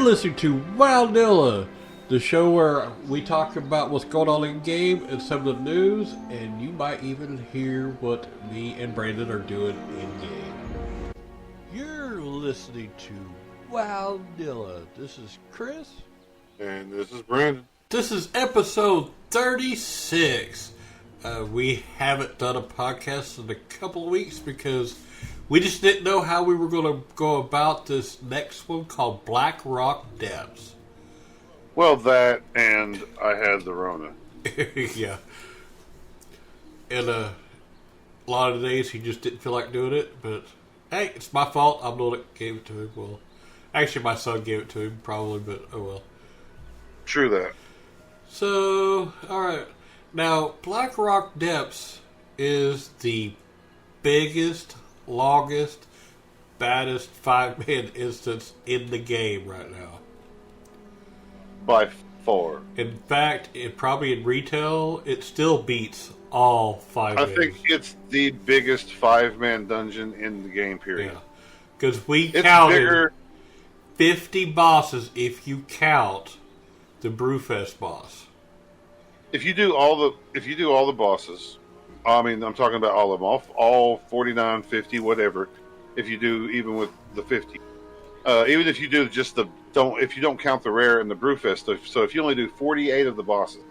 listening to Wildilla, the show where we talk about what's going on in game and some of the news, and you might even hear what me and Brandon are doing in game. You're listening to Wildilla. This is Chris. And this is Brandon. This is episode 36. We haven't done a podcast in a couple of weeks because we just didn't know how we were going to go about this next one called Blackrock Depths. Well, that and I had the Rona. Yeah. And a lot of the days he just didn't feel like doing it, but hey, it's my fault. I'm the one that gave it to him. Well, actually my son gave it to him probably, but oh well. True that. So, alright. Now, Blackrock Depths is the biggest, longest, baddest 5-man instance in the game right now. By far. In fact, probably in retail, it still beats all 5 I mans. think it's the biggest 5-man dungeon in the game, period. Yeah. Because we It's counted bigger. 50 bosses if you count the Brewfest boss. If you do all the bosses, I mean, I'm talking about all of them, all 49, 50, whatever. If you do even with the 50, even if you do just if you don't count the rare and the Brewfest stuff, so if you only do 48 of the bosses,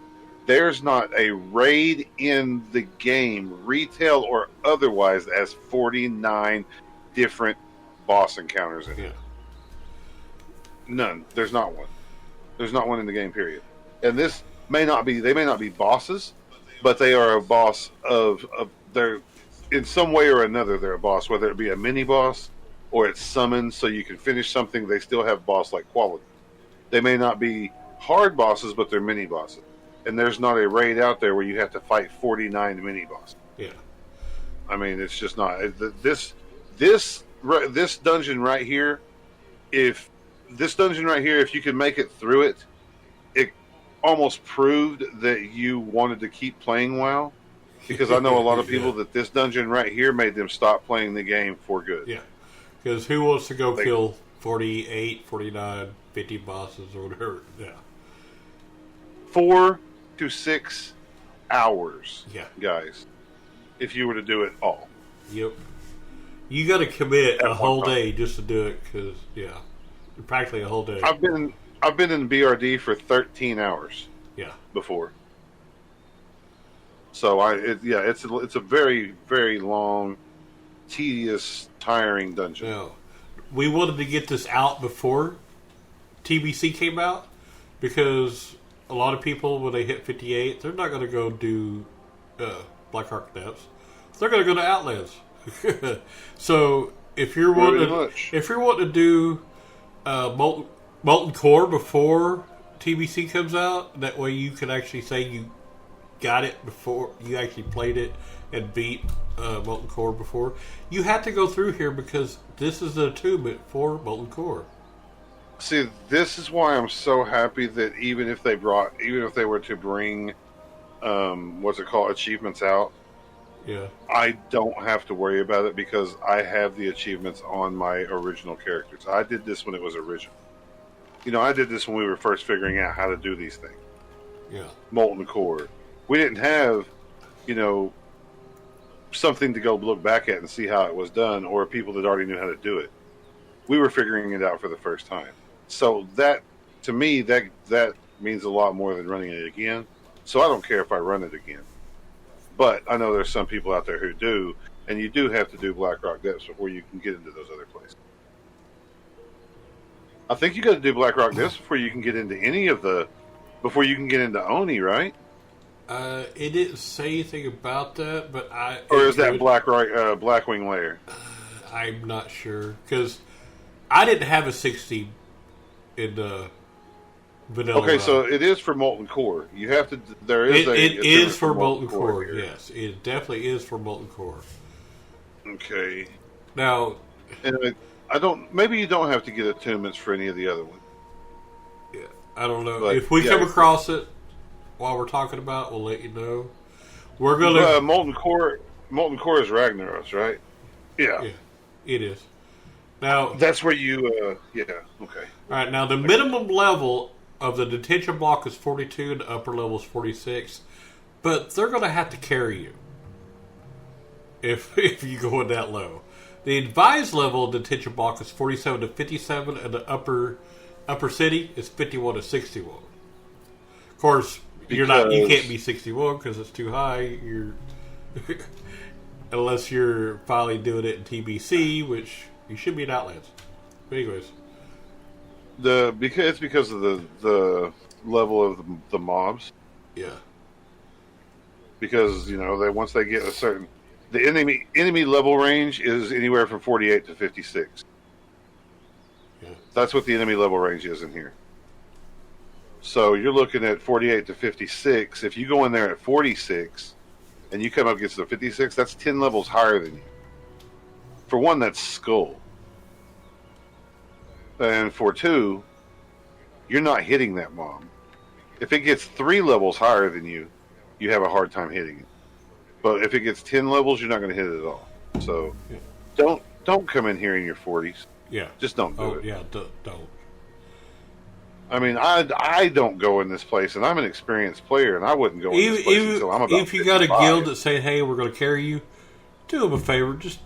there's not a raid in the game, retail or otherwise, that has 49 different boss encounters in it. None. There's not one. There's not one in the game, period. And this may not be bosses, but they are a boss of they're in some way or another they're a boss, whether it be a mini boss or it's summoned so you can finish something. They still have boss like quality. They may not be hard bosses, but they're mini bosses. And there's not a raid out there where you have to fight 49 mini bosses. Yeah. I mean, it's just not this dungeon right here. If you can make it through it, it almost proved that you wanted to keep playing WoW. Because I know a lot of people that this dungeon right here made them stop playing the game for good. Yeah. Because who wants to go kill 48, 49, 50 bosses or whatever? Yeah. 4 to 6 hours, yeah, guys, if you were to do it all. Yep. You got to commit a whole day just to do it because, yeah, practically a whole day. I've been in BRD for 13 hours. Yeah. Before. So it's a very, very long, tedious, tiring dungeon. Yeah. We wanted to get this out before TBC came out because a lot of people, when they hit 58, they're not going to go do Blackrock Depths. They're going to go to Outlands. So if you're wanting to do Molten Core before TBC comes out, that way you can actually say you got it before you actually played it and beat Molten Core before. You have to go through here because this is the attunement for Molten Core. See, this is why I'm so happy that even if they were to bring achievements out, yeah, I don't have to worry about it because I have the achievements on my original characters. I did this when it was original. I did this when we were first figuring out how to do these things. Yeah. Molten Core. We didn't have, something to go look back at and see how it was done, or people that already knew how to do it. We were figuring it out for the first time. So that, to me, that means a lot more than running it again. So I don't care if I run it again. But I know there's some people out there who do, and you do have to do Blackrock Depths before you can get into those other places. I think you got to do Blackrock Depths before you can get into before you can get into Oni, right? It didn't say anything about that, but Or is that Blackwing Lair? I'm not sure because I didn't have a 60 in vanilla. Okay, so it is for Molten Core. You have to. It is for Molten Core. Yes, it definitely is for Molten Core. Okay. Now, and maybe you don't have to get attunements for any of the other ones. Yeah, I don't know. But if we come across it while we're talking about, we'll let you know. We're gonna Molten Core is Ragnaros, right? Yeah, it is. Now, that's where you. Yeah. Okay. all right. Now, the minimum level of the detention block is 42, and the upper level is 46. But they're going to have to carry you if you go in that low. The advised level of detention block is 47 to 57, and the upper city is 51 to 61. Of course, you can't be 61 because it's too high. You're unless you're finally doing it in TBC, which you should be in Outlands. But anyways, it's because of the level of the mobs. Yeah. Because once they get a certain, the enemy level range is anywhere from 48 to 56. Yeah. That's what the enemy level range is in here. So you're looking at 48 to 56. If you go in there at 46 and you come up against the 56, that's 10 levels higher than you. For one, that's skull. And for two, you're not hitting that mob. If it gets 3 levels higher than you, you have a hard time hitting it. But if it gets 10 levels, you're not going to hit it at all. So don't come in here in your 40s. Yeah. Just don't do it. Yeah, don't. I mean, I don't go in this place, and I'm an experienced player, and I wouldn't go in this place until I'm about If you got a guild that's saying, hey, we're going to carry you, do them a favor. Just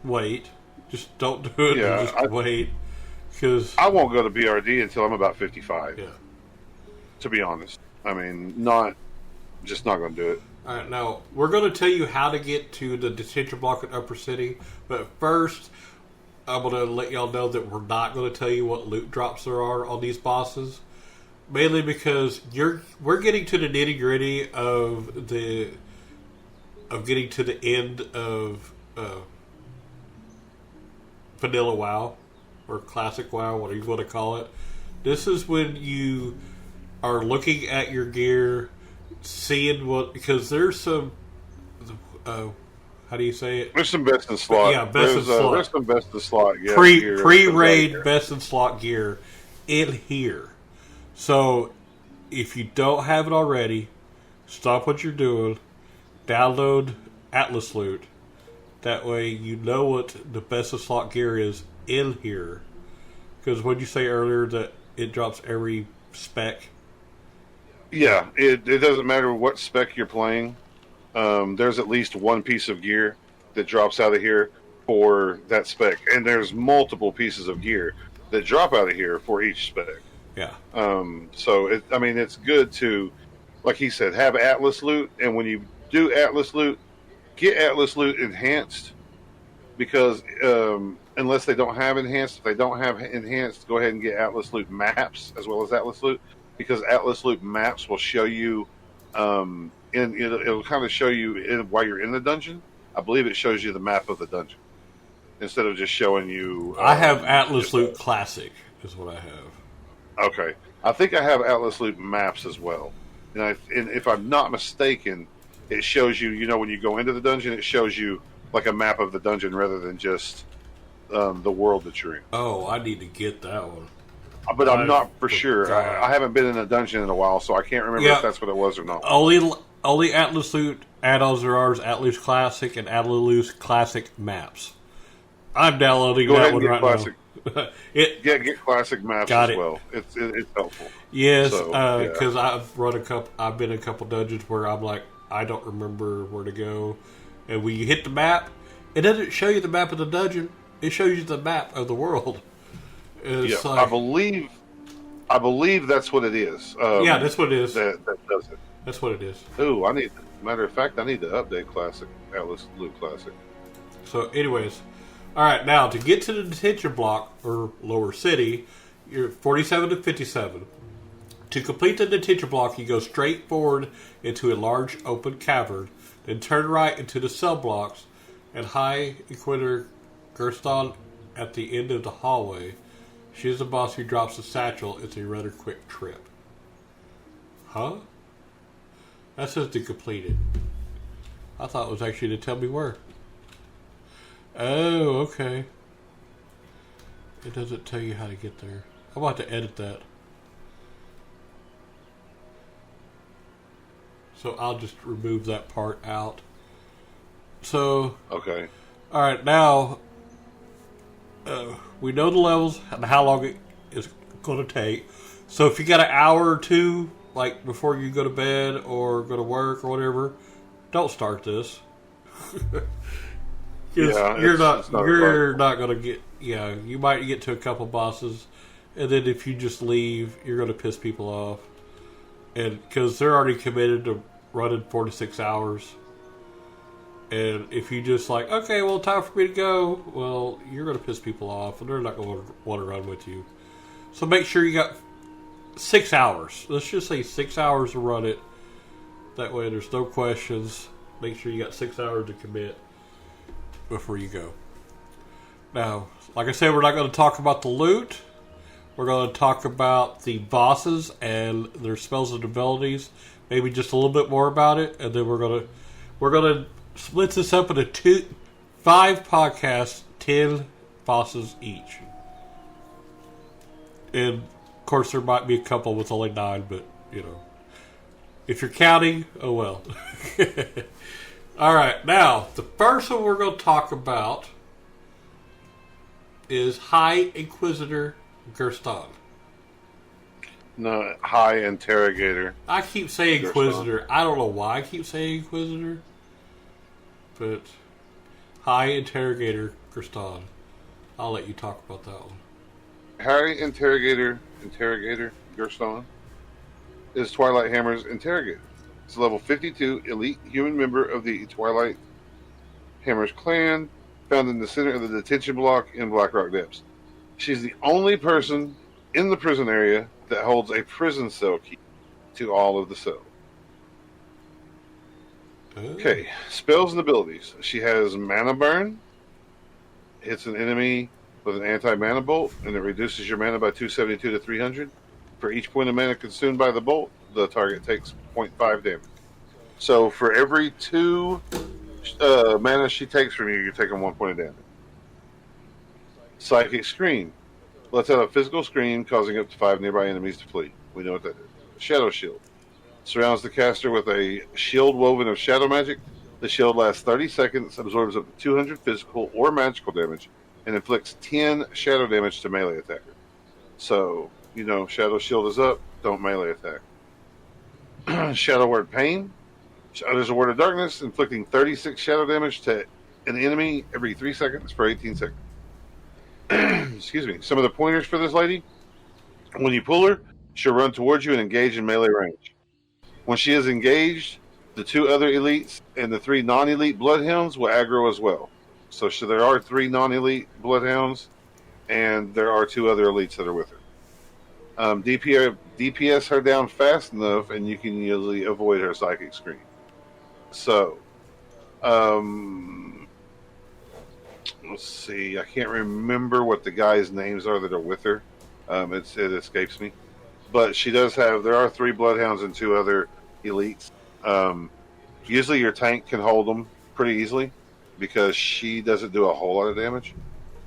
wait. Just don't do it. Yeah, just wait. Because I won't go to BRD until I'm about 55. Yeah. To be honest. I mean, just not going to do it. All right, now, we're going to tell you how to get to the detention block at Upper City, but first, I'm going to let y'all know that we're not going to tell you what loot drops there are on these bosses, mainly because we're getting to the nitty gritty of getting to the end of Vanilla WoW or Classic WoW, whatever you want to call it. This is when you are looking at your gear, seeing because there's some. How do you say it? There's some best in slot. Yeah, best in slot. There's some best in slot. Yeah, pre-raid best in slot gear in here. So if you don't have it already, stop what you're doing. Download Atlas Loot. That way you know what the best in slot gear is in here. Because what did you say earlier that it drops every spec? Yeah, it doesn't matter what spec you're playing. There's at least one piece of gear that drops out of here for that spec, and there's multiple pieces of gear that drop out of here for each spec. Yeah. So it's good to, like he said, have Atlas Loot, and when you do Atlas Loot, get Atlas Loot enhanced, because unless they don't have enhanced, if they don't have enhanced, go ahead and get Atlas Loot maps as well as Atlas Loot, because Atlas Loot maps will show you. It'll kind of show you while you're in the dungeon. I believe it shows you the map of the dungeon instead of just showing you. I have Atlas Loot Classic, is what I have. Okay, I think I have Atlas Loot maps as well. And if I'm not mistaken, it shows you. When you go into the dungeon, it shows you like a map of the dungeon rather than just the world that you're in. Oh, I need to get that one. But I'm not for sure. I haven't been in a dungeon in a while, so I can't remember if that's what it was or not. Only Atlas Loot add-ons there are is Atlas Classic and Atlas Classic maps. I'm downloading that one right now. Get Classic maps as well. It's helpful. Yes, because I've been in a couple dungeons where I'm like, I don't remember where to go, and when you hit the map, it doesn't show you the map of the dungeon. It shows you the map of the world. Like, I believe that's what it is. That's what it is. That does it. That's what it is. Ooh, matter of fact, I need to update Classic, Atlas Loot Classic. So, anyways, all right. Now to get to the detention block or lower city, you're 47 to 57. To complete the detention block, you go straight forward into a large open cavern, then turn right into the cell blocks, and High Inquisitor Gerston at the end of the hallway. She is the boss who drops the satchel. It's a rather quick trip. Huh? That says to complete it. I thought it was actually to tell me where. Oh, okay. It doesn't tell you how to get there. I'm about to edit that. So I'll just remove that part out. So... Okay. Alright, now... we know the levels and how long it is going to take. So if you got an hour or two, like before you go to bed or go to work or whatever, don't start this. You're not going to get. Yeah, you might get to a couple bosses, and then if you just leave, you're going to piss people off, and because they're already committed to running 4 to 6 hours. And if you just like, okay, well, time for me to go, well, you're going to piss people off, and they're not going to want to run with you. So make sure you got 6 hours. Let's just say 6 hours to run it. That way there's no questions. Make sure you got 6 hours to commit before you go. Now, like I said, we're not going to talk about the loot. We're going to talk about the bosses and their spells and abilities. Maybe just a little bit more about it, and then we're going to split this up into 5 podcasts, 10 bosses each. And of course, there might be a couple with only 9, but you know, if you're counting, oh well. All right, now the first one we're going to talk about is High Inquisitor Gerston. No, High Interrogator. I keep saying Inquisitor. I don't know why I keep saying Inquisitor, but High Interrogator Gerston. I'll let you talk about that one. High Interrogator Gerston is Twilight Hammer's Interrogator. It's a level 52 elite human member of the Twilight Hammer's clan, found in the center of the Detention Block in Blackrock Depths. She's the only person in the prison area that holds a prison cell key to all of the cells. Okay, spells and abilities. She has Mana Burn. Hits an enemy with an anti-mana bolt, and it reduces your mana by 272 to 300. For each point of mana consumed by the bolt, the target takes 0.5 damage. So for every 2 mana she takes from you, you're taking 1 point of damage. Psychic Screen. Lets out a physical scream, causing up to 5 nearby enemies to flee. We know what that is. Shadow Shield. Surrounds the caster with a shield woven of shadow magic. The shield lasts 30 seconds, absorbs up to 200 physical or magical damage, and inflicts 10 shadow damage to melee attacker. So, you know, Shadow Shield is up, don't melee attack. Shadow Word Pain. Utters a word of darkness, inflicting 36 shadow damage to an enemy every 3 seconds for 18 seconds. Excuse me. Some of the pointers for this lady. When you pull her, she'll run towards you and engage in melee range. When she is engaged, the 2 other elites and the 3 non-elite bloodhounds will aggro as well. So there are 3 non-elite bloodhounds, and there are 2 other elites that are with her. DPS her down fast enough, and you can usually avoid her psychic screen. So, let's see. I can't remember what the guys' names are that are with her. It escapes me. But she does have. There are 3 bloodhounds and 2 other elites. Usually, your tank can hold them pretty easily because she doesn't do a whole lot of damage,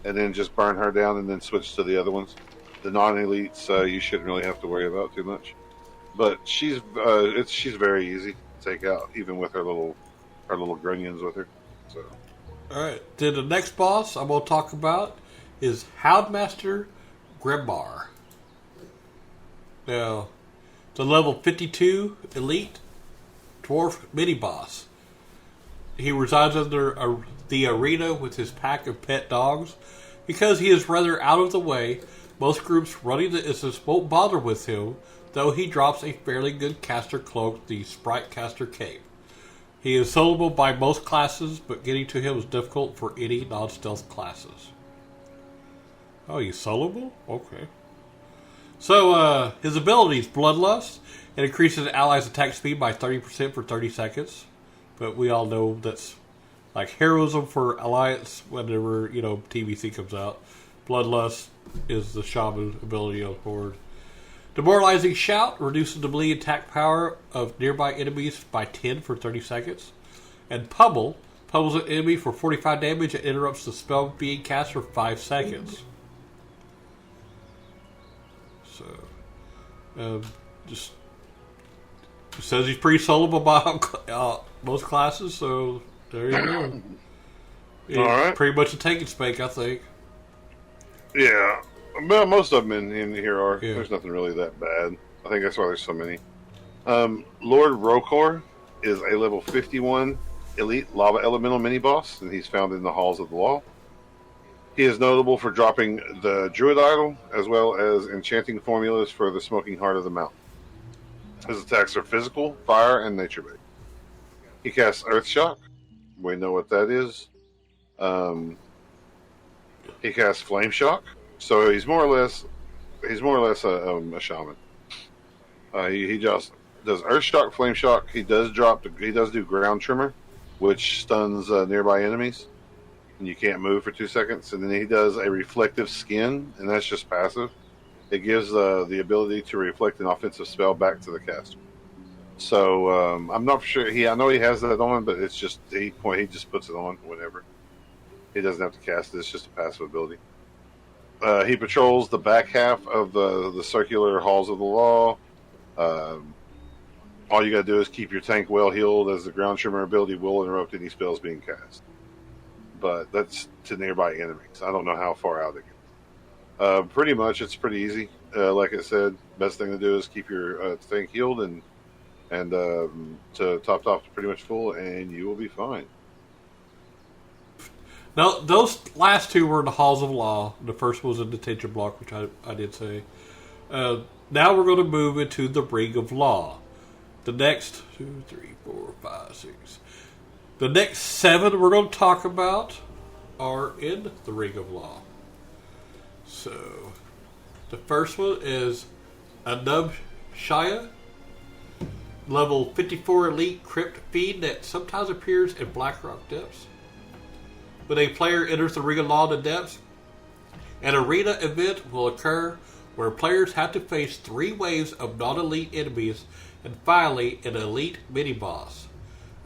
and then just burn her down and then switch to the other ones. The non-elites, you shouldn't really have to worry about too much. But she's very easy to take out, even with her little grunions with her. So. All right. Then the next boss I'm going to talk about is Houndmaster Grabbar. Now, the level 52 elite dwarf mini boss. He resides under the arena with his pack of pet dogs. Because he is rather out of the way, most groups running the instance won't bother with him, though he drops a fairly good caster cloak, the Sprite Caster Cape. He is soloable by most classes, but getting to him is difficult for any non-stealth classes. Oh, he's soloable? Okay. So, his ability is Bloodlust. It increases allies' attack speed by 30% for 30 seconds. But we all know that's like heroism for Alliance whenever, TBC comes out. Bloodlust is the shaman ability on board. Demoralizing Shout reduces the melee attack power of nearby enemies by 10 for 30 seconds. And Pummels an enemy for 45 damage and interrupts the spell being cast for 5 seconds. So, just says he's pretty soloable by most classes, so there you go. All right. Pretty much a take and spank, I think. Yeah. Well, most of them in here are. Yeah. There's nothing really that bad. I think that's why there's so many. Lord Rokor is a level 51 elite lava elemental mini boss, and he's found in the halls of the law. He is notable for dropping the Druid Idol, as well as enchanting formulas for the Smoking Heart of the Mountain. His attacks are physical, fire, and nature-based. He casts Earth Shock. We know what that is. He casts Flame Shock, so he's more or less a shaman. He just does Earth Shock, Flame Shock. He does do Ground Tremor, which stuns nearby enemies, and you can't move for 2 seconds. And then he does a Reflective Skin, and that's just passive. It gives the ability to reflect an offensive spell back to the caster. So I'm not sure. I know he has that on, but it's just he just puts it on whenever. He doesn't have to cast it. It's just a passive ability. He patrols the back half of the circular halls of the law. All you got to do is keep your tank well healed, as the Ground Tremor ability will interrupt any spells being cast. But that's to nearby enemies. I don't know how far out it gets. Pretty much, it's pretty easy. Like I said, best thing to do is keep your tank healed and to topped off to pretty much full, and you will be fine. Now, those last two were in the Halls of Law. The first was in Detention Block, which I did say. Now we're going to move into the Ring of Law. The next 2, 3, 4, 5, 6. The next 7 we're going to talk about are in the Ring of Law. So, the first one is Anub Shaya, level 54 elite crypt fiend that sometimes appears in Blackrock depths. When a player enters the Ring of Law in the depths, an arena event will occur where players have to face 3 waves of non-elite enemies and finally an elite mini-boss.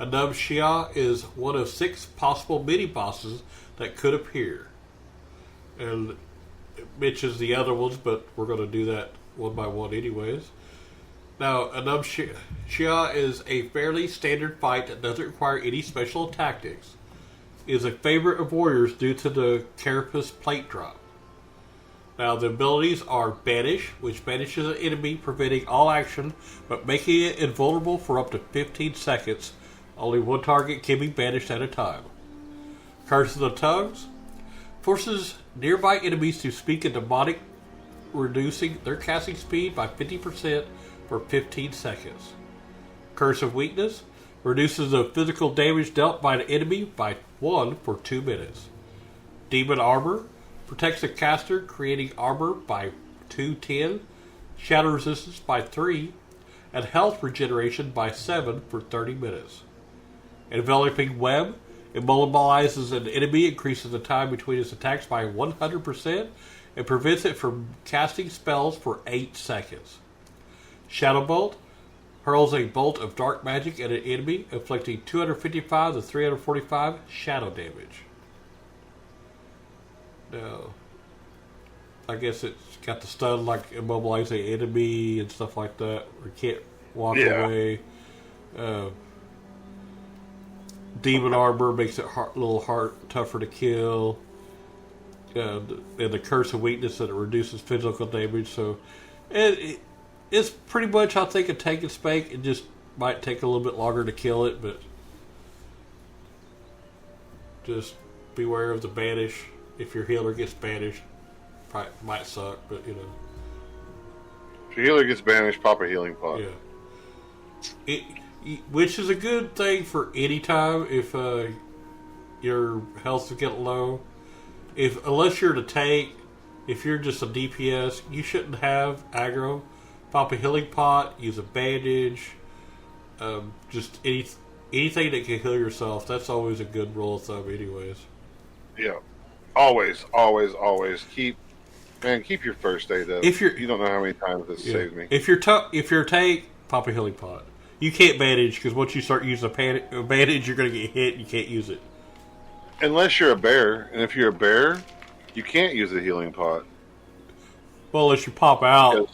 Anub Shia is one of 6 possible mini-bosses that could appear. And it mentions the other ones, but we're going to do that one by one anyways. Now, Anub Shia is a fairly standard fight that doesn't require any special tactics. It is a favorite of warriors due to the Carapace plate drop. Now, the abilities are Banish, which banishes an enemy, preventing all action, but making it invulnerable for up to 15 seconds. Only one target can be banished at a time. Curse of the Tongues forces nearby enemies to speak in demonic, reducing their casting speed by 50% for 15 seconds. Curse of Weakness reduces the physical damage dealt by an enemy by 1 for 2 minutes. Demon Armor protects the caster, creating armor by 2/10, shadow resistance by 3, and health regeneration by 7 for 30 minutes. Enveloping Web immobilizes an enemy, increases the time between its attacks by 100%, and prevents it from casting spells for 8 seconds. Shadow Bolt hurls a bolt of dark magic at an enemy, inflicting 255 to 345 shadow damage. Now, I guess it's got the stun, like immobilize the enemy and stuff like that, or can't walk away. Demon Armor makes it a little tougher to kill. And the Curse of Weakness that it reduces physical damage. So it's pretty much, I think, a take and spank. It just might take a little bit longer to kill it, but just beware of the banish. If your healer gets banished, probably might suck, but you know. If your healer gets banished, pop a healing pot. Yeah. Which is a good thing for any time if your health is getting low. Unless you're the tank, if you're just a DPS, you shouldn't have aggro. Pop a healing pot, use a bandage, just anything that can heal yourself. That's always a good rule of thumb anyways. Yeah. Always keep your first aid up. You don't know how many times this saved me. If you're a tank, pop a healing pot. You can't bandage because once you start using a bandage, you're going to get hit and you can't use it. Unless you're a bear, and if you're a bear, you can't use a healing pot. Well, unless you pop out.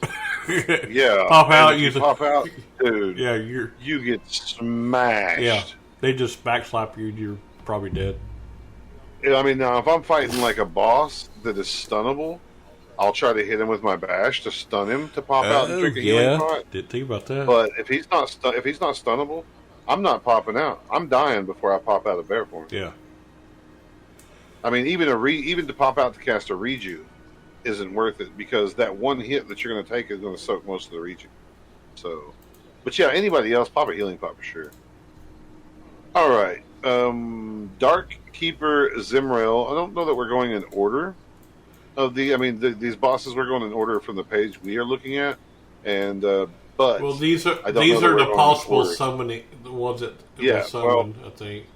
Yeah, pop out. Pop out, dude. Yeah, you get smashed. Yeah, they just backslap you and you're probably dead. I mean, now if I'm fighting like a boss that is stunnable, I'll try to hit him with my bash to stun him to pop out and Oh drink a healing yeah, pot. didn't think about that. But if he's not stunnable, I'm not popping out. I'm dying before I pop out of bear form. Yeah. I mean, even to pop out to cast a reju isn't worth it because that one hit that you're going to take is going to soak most of the reju. So, but yeah, anybody else pop a healing pot for sure. All right, Dark Keeper Zimrael. I don't know that we're going in order of these bosses. We're going in order from the page we are looking at, and but Well, these are I don't know that we're the going possible in order. summoning, the ones that Yeah, will summon. I think.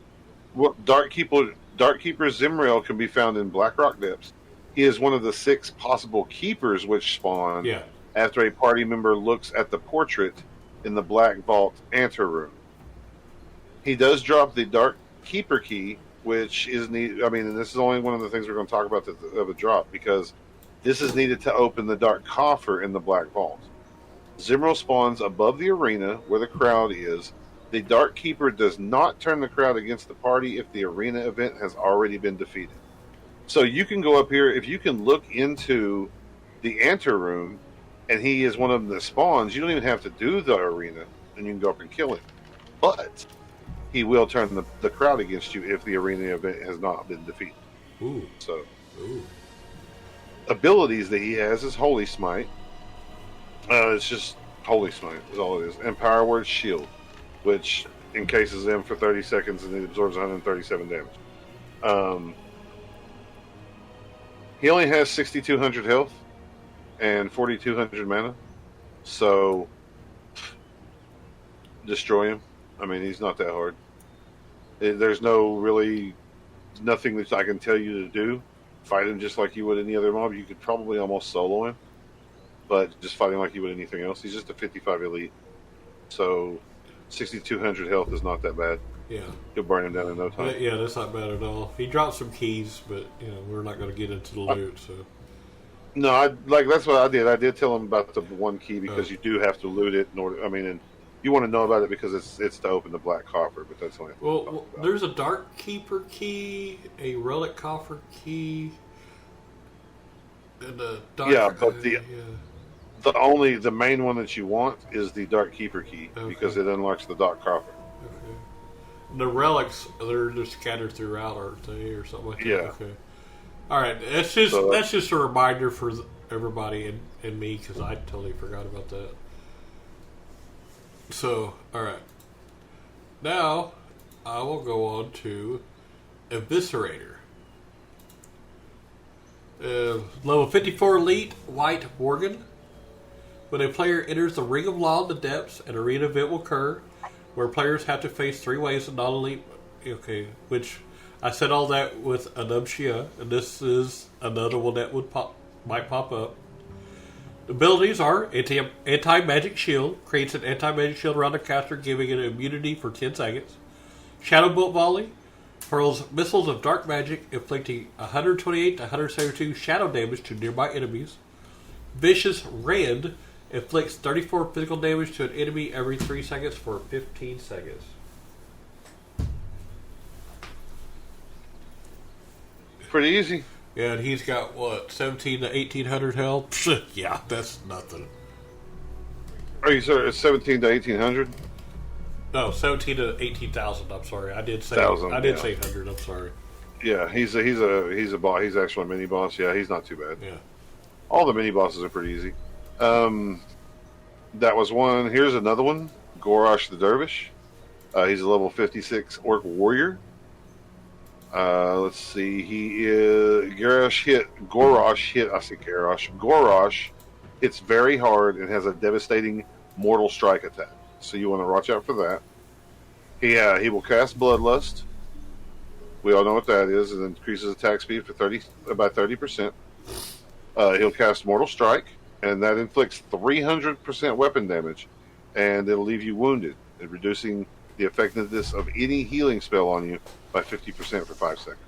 Well, Dark Keeper Zimrael can be found in Blackrock Depths. He is one of the 6 possible keepers which spawn Yeah. after a party member looks at the portrait in the Black Vault anteroom. He does drop the Dark Keeper key, which is needed. I mean, and this is only one of the things we're going to talk about of a drop because this is needed to open the Dark Coffer in the Black Vault. Zimrael spawns above the arena where the crowd is. The Dark Keeper does not turn the crowd against the party if the arena event has already been defeated. So you can go up here, if you can look into the anteroom, and he is one of them that spawns, you don't even have to do the arena, and you can go up and kill him. But he will turn the crowd against you if the arena event has not been defeated. Ooh. So, Ooh. abilities that he has is Holy Smite. It's just Holy Smite is all it is. And Power Word Shield, which encases them for 30 seconds and it absorbs 137 damage. He only has 6,200 health and 4,200 mana. So, destroy him. I mean, he's not that hard. There's nothing that I can tell you to do. Fight him just like you would any other mob. You could probably almost solo him, but just fight him like you would anything else. He's just a 55 elite. So, 6,200 health is not that bad. Yeah. You'll burn him down in no time. Yeah, that's not bad at all. He dropped some keys, but we're not going to get into the loot. So No, that's what I did. I did tell him about the one key because you do have to loot it in order. I mean, and you want to know about it because it's to open the Black Coffer, but that's only. well, there's a Dark Keeper key, a Relic Coffer key, and a Dark. Yeah, but the main one that you want is the Dark Keeper key because it unlocks the Dark Coffer. Okay. The relics, they're just scattered throughout, aren't they, or something like that? Yeah. Okay. All right. That's just a reminder for everybody and me because I totally forgot about that. So, all right. Now, I will go on to Eviscerator. Level 54 Elite White Worgen. When a player enters the Ring of Law in the Depths, an arena event will occur where players have to face 3 waves of non-elite. Okay, which I said all that with Anubcia, and this is another one that might pop up. The abilities are Anti-Magic Shield, creates an Anti-Magic Shield around the caster, giving it immunity for 10 seconds. Shadow Bolt Volley hurls missiles of dark magic, inflicting 128 to 172 shadow damage to nearby enemies. Vicious Rend inflicts 34 physical damage to an enemy every 3 seconds for 15 seconds. Pretty easy. Yeah, and he's got, 17 to 1,800 health? Yeah, that's nothing. Are you sure it's 17 to 1,800? No, 17 to 18,000, I'm sorry. I did say 100, I'm sorry. Yeah, he's a boss. He's actually a mini boss. Yeah, he's not too bad. Yeah. All the mini bosses are pretty easy. That was one. Here's another one. Gorosh the Dervish. He's a level 56 Orc Warrior. Let's see. He is Gorosh hits very hard and has a devastating mortal strike attack. So you want to watch out for that. He will cast Bloodlust. We all know what that is. It increases attack speed for by 30%. He'll cast Mortal Strike, and that inflicts 300% weapon damage, and it'll leave you wounded, and reducing the effectiveness of any healing spell on you by 50% for 5 seconds.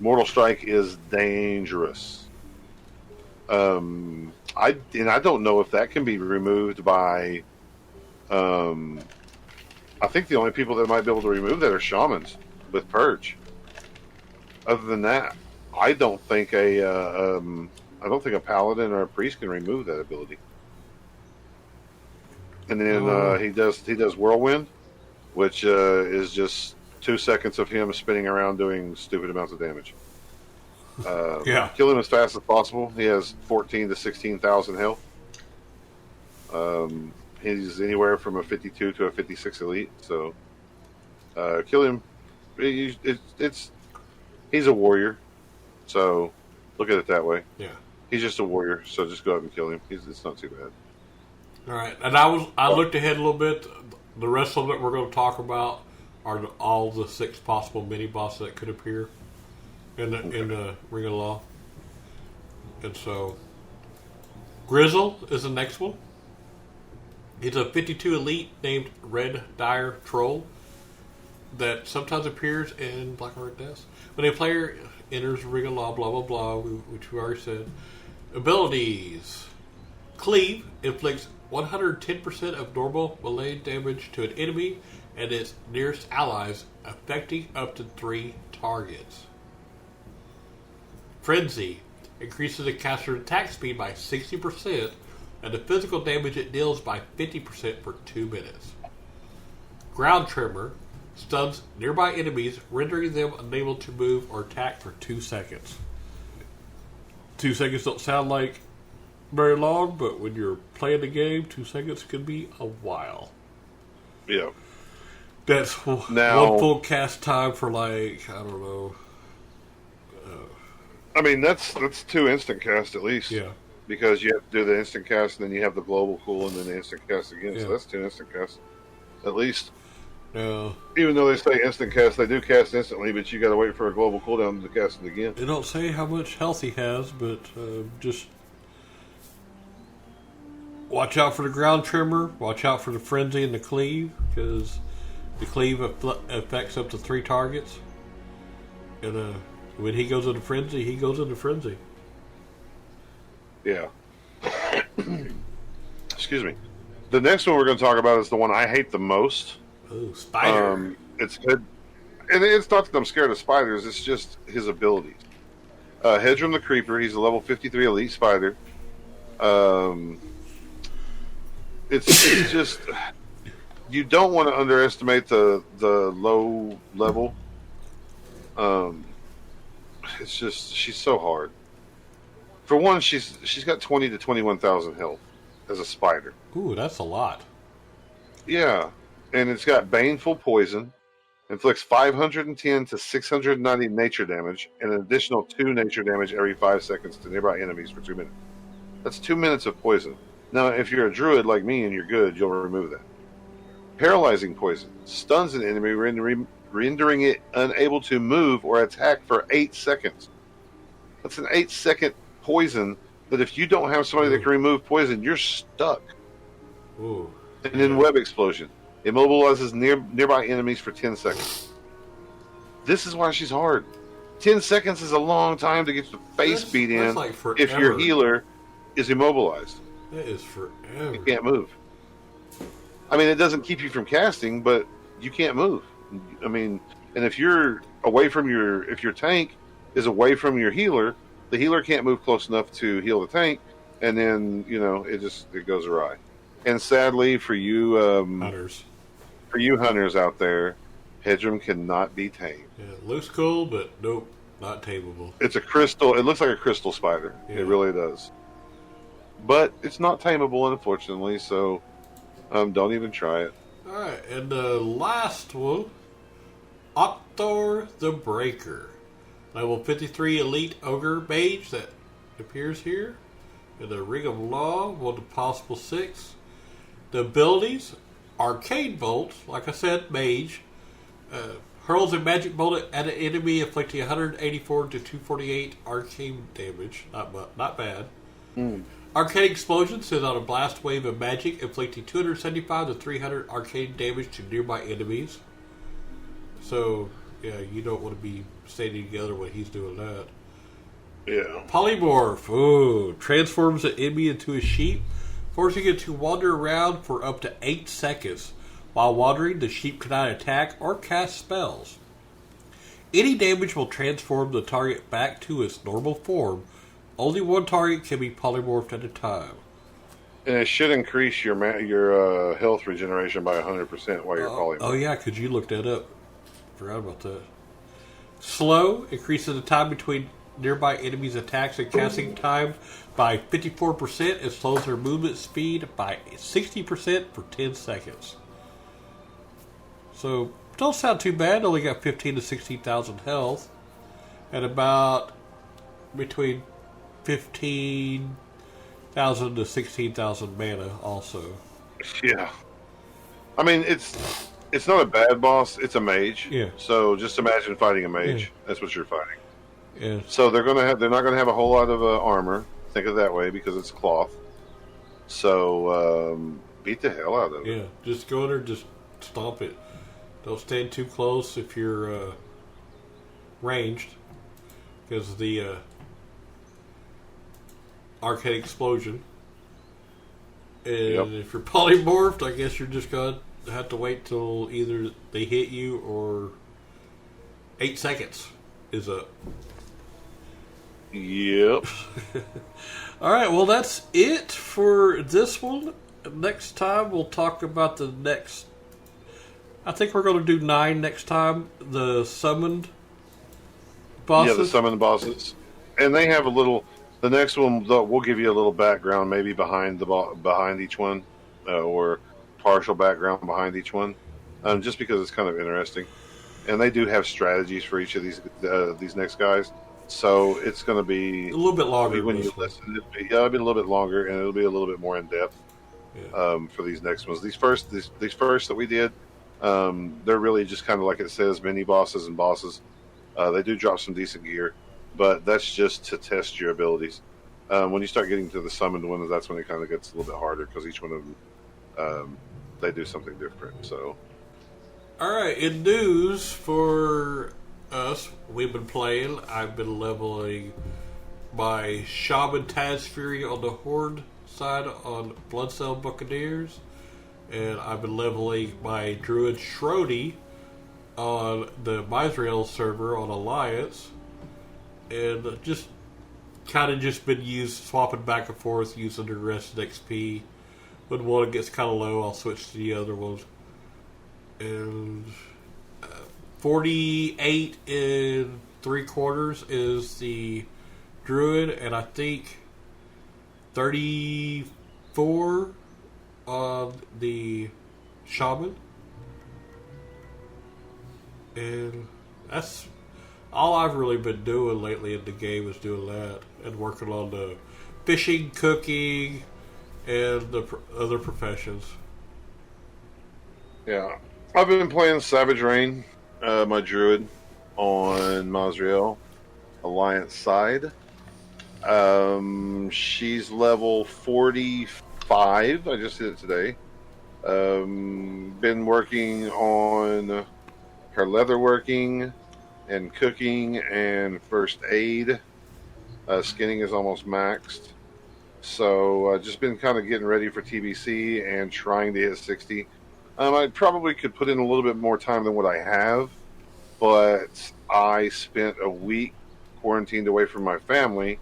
Mortal Strike is dangerous. I don't know if that can be removed by. I think the only people that might be able to remove that are shamans with Purge. other than that, I don't think I don't think a paladin or a priest can remove that ability. And then he does whirlwind, which is just 2 seconds of him spinning around doing stupid amounts of damage. Kill him as fast as possible. He has 14 to 16,000 health. He's anywhere from a 52 to a 56 elite. So kill him. He's a warrior. So look at it that way. Yeah. He's just a warrior. So just go up and kill him. It's not too bad. All right. And I looked ahead a little bit. The rest of it we're going to talk about are all the 6 possible mini bosses that could appear in the Ring of Law. And so Grizzle is the next one. He's a 52 elite named Red Dire Troll that sometimes appears in Blackrock Deaths. When a player enters Ring of Law, blah blah blah, which we already said. Abilities: Cleave inflicts 110% of normal melee damage to an enemy and its nearest allies, affecting up to 3 targets. Frenzy increases the caster's attack speed by 60% and the physical damage it deals by 50% for 2 minutes. Ground Tremor stuns nearby enemies, rendering them unable to move or attack for 2 seconds. 2 seconds don't sound like very long, but when you're playing the game, 2 seconds can be a while. Yeah. That's now, one full cast time for I don't know. I mean, that's 2 instant casts at least. Yeah. Because you have to do the instant cast, and then you have the global cool, and then the instant cast again. Yeah. So that's 2 instant casts, at least. Yeah. Even though they say instant cast, they do cast instantly, but you got to wait for a global cooldown to cast it again. They don't say how much health he has, but just watch out for the ground tremor. Watch out for the frenzy and the cleave, because the cleave affects up to 3 targets. And when he goes into frenzy, he goes into frenzy. Yeah. Excuse me. The next one we're going to talk about is the one I hate the most. Oh, spider. It's good. And it's not that I'm scared of spiders, it's just his abilities. Hedrum the Creeper, he's a level 53 elite spider. It's just, you don't want to underestimate the low level. It's just, she's so hard. For one, she's got 20 to 21,000 health as a spider. Ooh, that's a lot. Yeah, and it's got baneful poison, inflicts 510 to 690 nature damage, and an additional 2 nature damage every 5 seconds to nearby enemies for 2 minutes. That's 2 minutes of poison. Now, if you're a druid like me and you're good, you'll remove that. Paralyzing poison stuns an enemy, rendering it unable to move or attack for 8 seconds. That's an 8-second poison that if you don't have somebody that can remove poison, you're stuck. Ooh. And then web explosion. Immobilizes nearby enemies for 10 seconds. This is why she's hard. 10 seconds is a long time to get your face beat in like if your healer is immobilized. That is forever. You can't move. I mean, it doesn't keep you from casting, but you can't move. I mean, and if you're away from if your tank is away from your healer, the healer can't move close enough to heal the tank, and then, it goes awry. And sadly for you, hunters out there, Hedrum cannot be tamed. Yeah, it looks cool, but nope, not tameable. It's a crystal. It looks like a crystal spider. Yeah. It really does. But it's not tameable, unfortunately. So don't even try it. All right, and the last one, Octor the Breaker, level 53 elite ogre mage that appears here in the Ring of Law, one of the possible 6. The abilities: Arcane Bolt, like I said, mage, hurls a magic bolt at an enemy, inflicting 184 to 248 arcane damage. Not bad. Arcane Explosion sends out a blast wave of magic, inflicting 275 to 300 arcane damage to nearby enemies. So, yeah, you don't want to be standing together when he's doing that. Yeah. Polymorph. Ooh. Transforms an enemy into a sheep, forcing it to wander around for up to 8 seconds. While wandering, the sheep cannot attack or cast spells. Any damage will transform the target back to its normal form. Only one target can be polymorphed at a time. And it should increase your health regeneration by 100% while you're polymorphed. Oh yeah, because you looked that up. Forgot about that. Slow increases the time between nearby enemies' attacks and casting time by 54% and slows their movement speed by 60% for 10 seconds. So, don't sound too bad. Only got 15 to 16,000 health. And about between 15,000 to 16,000 mana also. Yeah. I mean, it's not a bad boss. It's a mage. Yeah. So just imagine fighting a mage. Yeah. That's what you're fighting. Yeah. So they're not gonna have a whole lot of armor. Think of it that way because it's cloth. So beat the hell out of it. Yeah. Just go in there, just stomp it. Don't stand too close if you're ranged, because of the arcade explosion. And if you're polymorphed, I guess you're just gonna have to wait till either they hit you or 8 seconds is up. Yep. All right, well, that's it for this one. Next time, we'll talk about the next. I think we're going to do 9 next time. The summoned bosses. Yeah, the summoned bosses, and they have a little. The next one, we'll give you a little background, maybe behind each one, or partial background behind each one, just because it's kind of interesting. And they do have strategies for each of these next guys, so it's going to be a little bit longer. When you listen, it'll be a little bit longer, and it'll be a little bit more in depth for these next ones. These first that we did, they're really just kind of like it says, mini bosses and bosses. They do drop some decent gear, but that's just to test your abilities. When you start getting to the summoned ones, that's when it kind of gets a little bit harder because each one of them, they do something different. So, all right. In news for us, we've been playing. I've been leveling my Shaman Taz Fury on the Horde side on Bloodcell Buccaneers, and I've been leveling my Druid Shrody on the Misrael server on Alliance, and just kind of just been swapping back and forth using the rest of XP. When one gets kind of low, I'll switch to the other ones. And 48 and 3/4 is the Druid, and I think 34 on the Shaman. And that's all I've really been doing lately in the game, is doing that and working on the fishing, cooking, and the other professions. Yeah, I've been playing Savage Rain, my Druid, on Masriel Alliance side. She's level 45. I just did it today. Been working on her leatherworking and cooking and first aid. Skinning is almost maxed. So just been kind of getting ready for TBC and trying to hit 60. I probably could put in a little bit more time than what I have, but I spent a week quarantined away from my family,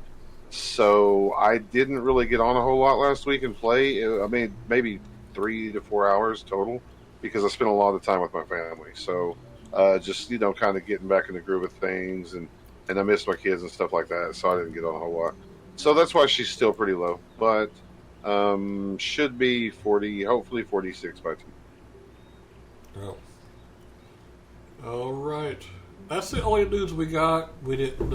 so I didn't really get on a whole lot last week and play. I mean, maybe 3 to 4 hours total, because I spent a lot of time with my family. So just, kind of getting back in the groove of things, and I missed my kids and stuff like that, so I didn't get on a whole lot. So that's why she's still pretty low, but should be 40, hopefully 46 by 2. Oh. All right. That's the only news we got. We didn't,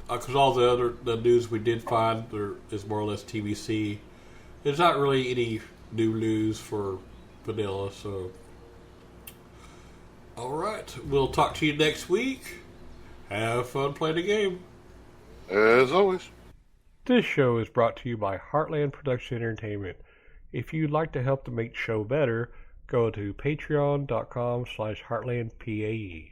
because all the news we did find there is more or less TBC. There's not really any new news for Vanilla, so. All right. We'll talk to you next week. Have fun playing the game. As always. This show is brought to you by Heartland Production Entertainment. If you'd like to help to make the show better, go to patreon.com/heartlandpae.